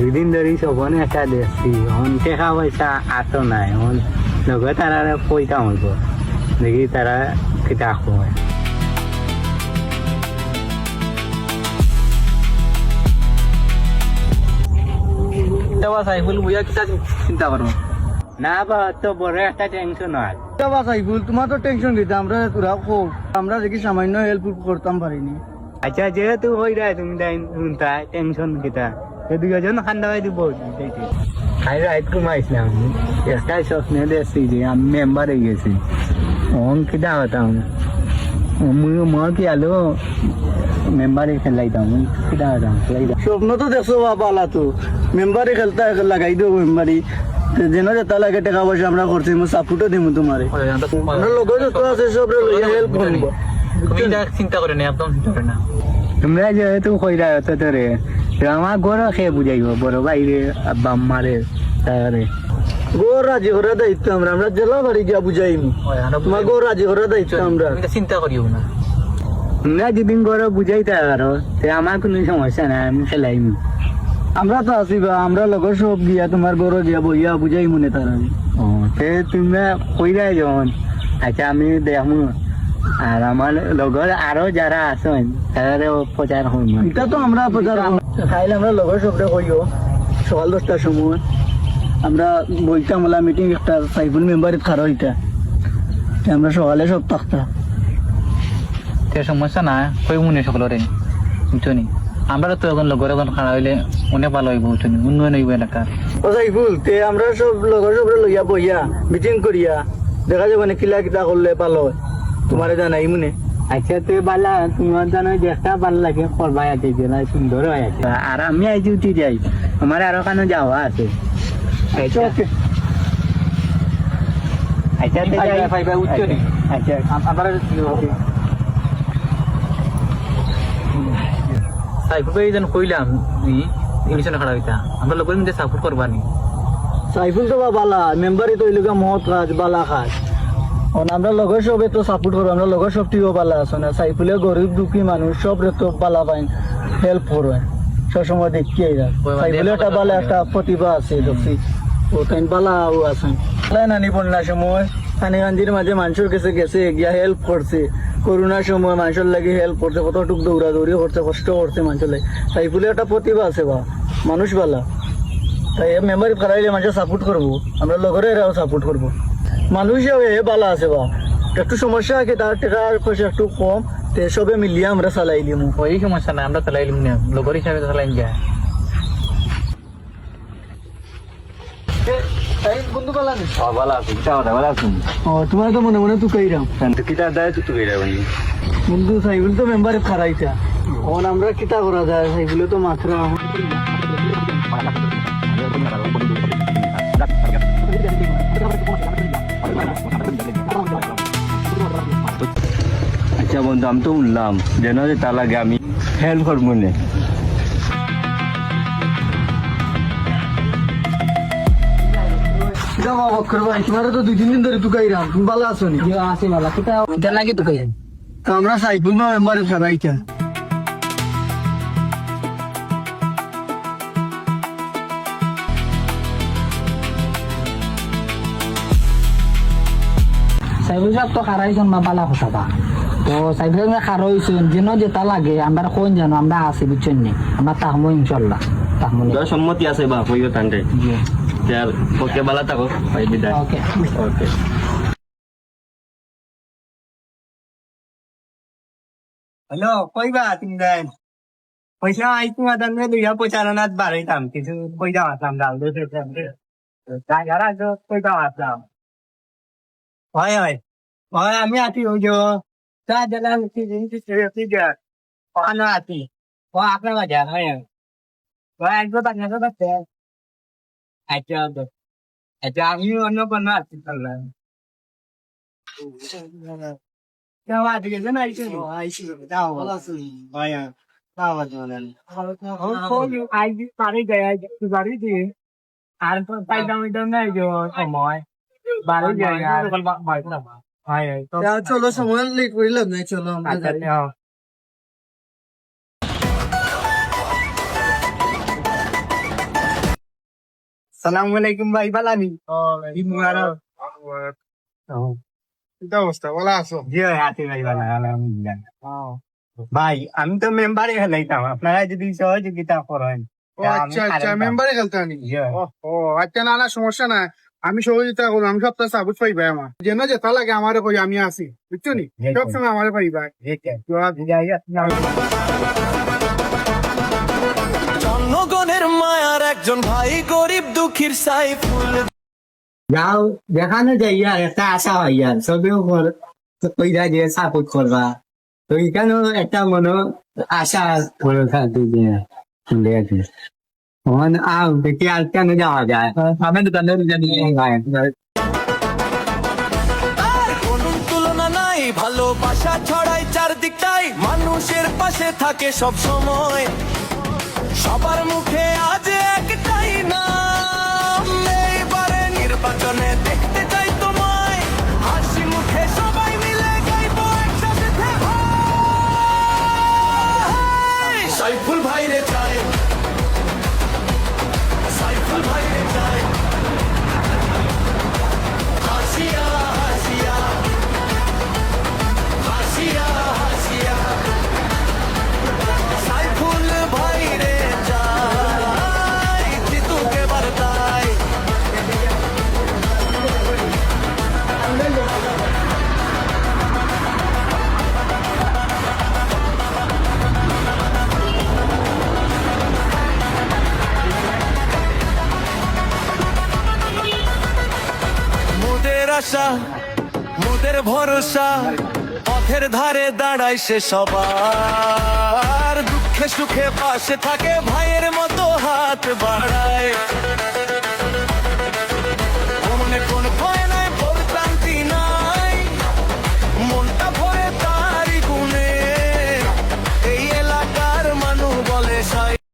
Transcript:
দুদিন ধরে সবনে একটা দেখছি টাকা পয়সা আসো নাই লগে তারা পয়সা হইব দেখি তারা কিতা হয় সাইফুল বুঝা কিতা চিন্তা করো না বা তো বড় একটা টেনশন হয় সাইফুল তোমার তো টেনশন দিতে আমরা তোরা খুব আমরা দেখি সামান্য হেল্প করতাম পারিনি আচ্ছা যেহেতু হই যায় তুমি শুনতা টেনশন কিতা এদিকে জন খান্দা হয়ে দিব খাই রাইট ঘুমাইছিলাম একটাই স্বপ্নে দেখছি যে আমি মেম্বার হয়ে গেছি কিতা হতাম মই কি আলো মেম্বারে খেলাইতাম কিতা হতাম খেলাইতাম স্বপ্ন তো দেখছো বাবা তো মেম্বারে খেলতে লাগাই দেবো মেম্বারি যেন যেটা লাগে টাকা পয়সা আমরা করছি সাপোর্টও দিব তোমারে আমরা লোকের যত আছে সব হেল্প করবো চিন্তা করে না একদম চিন্তা করে না তোমরা যেহেতু কইরা হতো তোরে আমার ঘর খেয়ে বুঝাইব বড় বাইরে আব্বা আম্মারে তারে গো রাজি করার দায়িত্ব আমরা আমরা জেলা বাড়ি গিয়া বুঝাইম তোমার গো রাজি করার দায়িত্ব আমরা চিন্তা করিও না তোমরা যেদিন ঘরে বুঝাইতে পারো তে আমার কোনো সমস্যা নাই আমি খেলাইম আমরা তো আছি বা আমরা লগর সব গিয়া তোমার গরো গিয়া বইয়া বুঝাই মনে তার ও তে তোমরা কইরাই যখন আচ্ছা আমি দেখমু আর আমার লগর আরো যারা আছেন তারা প্রচার হইম এটা তো আমরা প্রচার খাইলে আমরা লগর সবরে কইও সকাল 10টার সময় আমরা বইতাম ওলা মিটিং একটা সাইফুল মেম্বারে খারো হইতা আমরা সকালে সব থাকতাম সমস্যা না কই মনে সকলরে বুঝছনি আমরা তো এখন লগর এখন খাড়া হইলে অনেক ভালো হইব বুঝছনি উন্নয়ন হইব এলাকার ও সাইফুল তে আমরা সব লগর সবরে লইয়া বইয়া মিটিং করিয়া দেখা যাবে না কিলা কিতা করলে ভালো হয় তোমারে জানাই মনে আচ্ছা তুই বালা তোমার জানো যেটা ভালো লাগে করবাই আছে জেলা সুন্দর হয়ে আছে আর আমি আজ উঠি যাই আমার আরো কানো যাওয়া আছে আচ্ছা আচ্ছা আচ্ছা সাইফুল ভাই যেন কইলাম ইলেকশনে খাড়া হইতা আমরা লগর মধ্যে সাপোর্ট করবানি সাইফুল তো বালা মেম্বারই তো এলাকা মহৎ কাজ বালা কাজ আমরা লগর সবে তো সাপোর্ট করবো আমরা লগর সব টিও বালা আছে না সাইফুলে গরিব দুঃখী মানুষ সব তো বালা পাইন হেল্প করবেন সবসময় দেখি সাইফুলে একটা বালা একটা প্রতিভা আছে দেখছি ও তাই বালাও আছেন নানি বন্যার সময় কানিগঞ্জির মাঝে মানুষের কাছে গেছে গিয়া হেল্প করছে করোনার সময় মানুষের লাগে হেল্প করছে কতটুক দৌড়াদৌড়ি করছে কষ্ট করছে মানুষের লাগে সাইফুলে একটা প্রতিভা আছে বা মানুষ বালা তাই মেম্বার করাইলে মানুষের সাপোর্ট করবো আমরা লগরে এরাও সাপোর্ট করবো মানুষ হিসাবে বালা আছে বা একটু সমস্যা আছে তার টাকা পয়সা একটু কম তে সবে মিলিয়ে আমরা চালাই দিম ওই সমস্যা না আমরা চালাইলাম না লগর হিসাবে চালাইম যা বন্ধু বালা নেই ভালো আছি ভালো আছি ও তোমার তো মনে মনে তুকাইরাম কিতা দেয় তুই ভাই বন্ধু সাইফুল তো মেম্বারে খারাইতা এখন আমরা কিতা করা যায় সাইফুলে তো মাত্রা আচ্ছা বন্ধু আমি তো শুনলাম যেন যে তা লাগে আমি হেল্প করবো না তোমার তো 2-3 দিন ধরে তুকাইরাম তুমি ভালো আছো নি আসি মালা কিতা লাগে তো কই তো আমরা সাইফুল মেম্বারে খারাইতা সাইফুল সাহেব তো খারাইছেন না বালা কথা তো সাইফুল সাহেব খারাইছেন যেন যেটা লাগে আমরা কোন জানো আমরা আছি বুঝছেন নি আমরা তাহমো ইনশাআল্লাহ তাহমো সম্মতি আছে বা কইও তান্ডে यार ओके बाला থাকো ভাই বিদায় ওকে ওকে হ্যালো কইবা তুমি দেন পয়সা আইতো আদান মে দুইয়া পচারনাত বাড়াইতাম কিছু কইতা আসলাম দাও দুটো জায়গারা তো কইতা আসলাম হয় হয় হয় আমি আছি ওই যে চা দিলাম কি জিনিস ঠিক পানা আছি ও আপনার বাজার হয় হয় একবার বাজার করতে আচ্ছা আচ্ছা আমি অন্য কোনো আছি তাহলে কেমন আছে না আইসি দাও ভালো আছি ভাইয়া দাও বলেন আইসি পারি যায় বাড়ি দিয়ে আর তো পাইতাম নাই যে সময় বাড়ি যায় আর ভাই চলো সময় লেট করিলাম না চলো আমরা সালাম আলাইকুম ভাই বালানি ঈদ মুবারক এটা অবস্থা বলা আছো জি আছি ভাই বালা আলহামদুলিল্লাহ ভাই আমি তো মেম্বারে খেলাইতাম আপনারা যদি সহযোগিতা করেন ও আচ্ছা আচ্ছা মেম্বারে খেলতে আনি ও আচ্ছা না না সমস্যা না আমি সহযোগিতা করবো আমি সপ্তাহ সাবুত পাইবা আমার যেন যেটা লাগে আমারে কই আমি আছি বুঝছো নি সব সময় আমারে পাইবা জনগণের মায়ার একজন ভাই গরিব দুঃখীর সাইফুল যাও দেখানো যাই আর একটা আশা হয় আর সবেও কইরা যে সাপোর্ট করবা তো এখানেও একটা মনে আশা মনে থাকবে যে শুনলে আছে আও দেখি আর কেন যাওয়া যায় আমি দোকানের জানি আর কোনো তুলনা নাই ভালোবাসা ছড়াই চারদিকটাই মানুষের পাশে থাকে সব সময় সবার মুখে আজ একটাই নাম এইবারে নির্বাচনে দেখতে চাই তোমায় হাসি মুখে সবাই মিলে গাইবো একসাথে ভাই সাইফুল ভাইরে চাই সাইফুল ভাইরে চাই হাসিয়া হাসিয়া হাসিয়া হাসিয়া সাইফুল ভাইরে চাই জিতুকে বারতাই মোদের আশা মোদের ভরসা পথের ধারে দাঁড়ায় সে সবার দুঃখে সুখে পাশে থাকে ভাইয়ের মতো হাত বাড়ায়